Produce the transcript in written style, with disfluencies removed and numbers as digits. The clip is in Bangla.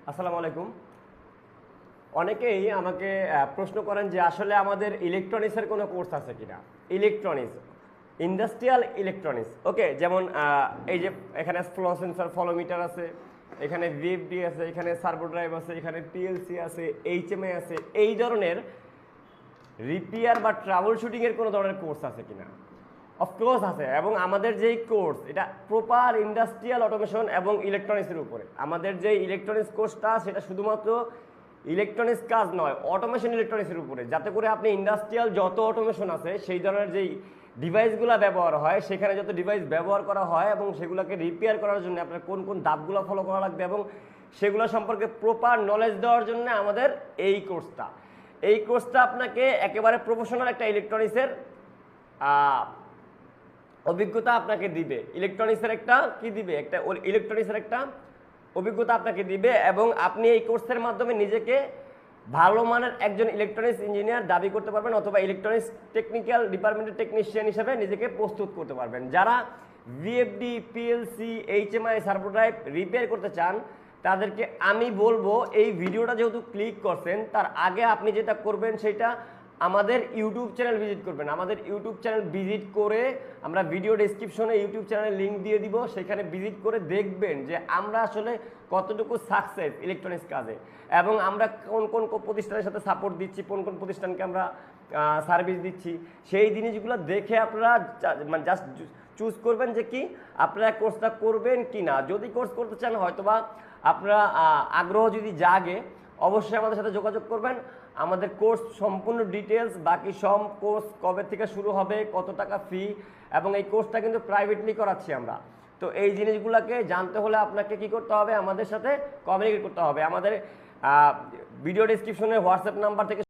আসসালামু আলাইকুম। অনেকেই আমাকে প্রশ্ন করেন যে আসলে আমাদের ইলেকট্রনিক্সের কোনো কোর্স আছে কিনা। ইলেকট্রনিক্স, ইন্ডাস্ট্রিয়াল ইলেকট্রনিক্স, ওকে। যেমন এই যে এখানে ফ্লো সেন্সর, ফলোমিটার আছে, এখানে ভিএফডি আছে, এখানে সার্ভো ড্রাইভ আছে, এখানে পিএলসি আছে, এইচএমআই আছে। এই ধরনের রিপেয়ার বা ট্রাবল শুটিংয়ের কোনো ধরনের কোর্স আছে কিনা? অফকোর্স আছে। এবং আমাদের যেই কোর্স, এটা প্রপার ইন্ডাস্ট্রিয়াল অটোমেশন এবং ইলেকট্রনিক্সের উপরে। আমাদের যে ইলেকট্রনিক্স কোর্সটা সেটা শুধুমাত্র ইলেকট্রনিক্স কাজ নয়, অটোমেশন ইলেকট্রনিক্সের উপরে, যাতে করে আপনি ইন্ডাস্ট্রিয়াল যত অটোমেশন আছে সেই ধরনের যেই ডিভাইসগুলো ব্যবহার হয়, সেখানে যত ডিভাইস ব্যবহার করা হয় এবং সেগুলোকে রিপেয়ার করার জন্য আপনার কোন কোন ধাপগুলো ফলো করা লাগবে এবং সেগুলো সম্পর্কে প্রপার নলেজ দেওয়ার জন্য আমাদের এই কোর্সটা আপনাকে একেবারে প্রফেশনাল একটা ইলেকট্রনিক্সের অভিজ্ঞতা আপনাকে দিবে। ইলেকট্রনিক্সের একটা অভিজ্ঞতা আপনাকে দিবে এবং আপনি এই কোর্সের মাধ্যমে নিজেকে ভালো মানের একজন ইলেকট্রনিক্স ইঞ্জিনিয়ার দাবি করতে পারবেন, অথবা ইলেকট্রনিক্স টেকনিক্যাল ডিপার্টমেন্টের টেকনিশিয়ান হিসেবে নিজেকে প্রস্তুত করতে পারবেন। যারা VFD, PLC, HMI, servo drive repair করতে চান, তাদেরকে আমি বলবো এই ভিডিওটা যেহেতু ক্লিক করছেন, তার আগে আপনি যেটা করবেন সেটা আমাদের ইউটিউব চ্যানেল ভিজিট করবেন। আমাদের ইউটিউব চ্যানেল ভিজিট করে, আমরা ভিডিও ডেসক্রিপশনে ইউটিউব চ্যানেলের লিঙ্ক দিয়ে দিব, সেখানে ভিজিট করে দেখবেন যে আমরা আসলে কতটুকু সাকসেস ইলেকট্রনিক্স কাজে, এবং আমরা কোন কোন প্রতিষ্ঠানের সাথে সাপোর্ট দিচ্ছি, কোন কোন প্রতিষ্ঠানকে আমরা সার্ভিস দিচ্ছি। সেই জিনিসগুলো দেখে আপনারা মানে জাস্ট চুজ করবেন যে কি আপনারা কোর্সটা করবেন কি না। যদি কোর্স করতে চান, হয়তোবা আপনারা আগ্রহ যদি জাগে, অবশ্যই আমাদের সাথে যোগাযোগ করবেন। আমাদের কোর্স সম্পূর্ণ ডিটেলস, বাকি সব কোর্স কবে থেকে শুরু হবে, কত টাকা ফি, এবং এই কোর্সটা কিন্তু প্রাইভেটলি করাচ্ছি আমরা। তো এই জিনিসগুলোকে জানতে হলে আপনাকে কি করতে হবে? আমাদের সাথে কমিউনিকেট করতে হবে। আমাদের ভিডিও ডেসক্রিপশনে হোয়াটসঅ্যাপ নাম্বার থেকে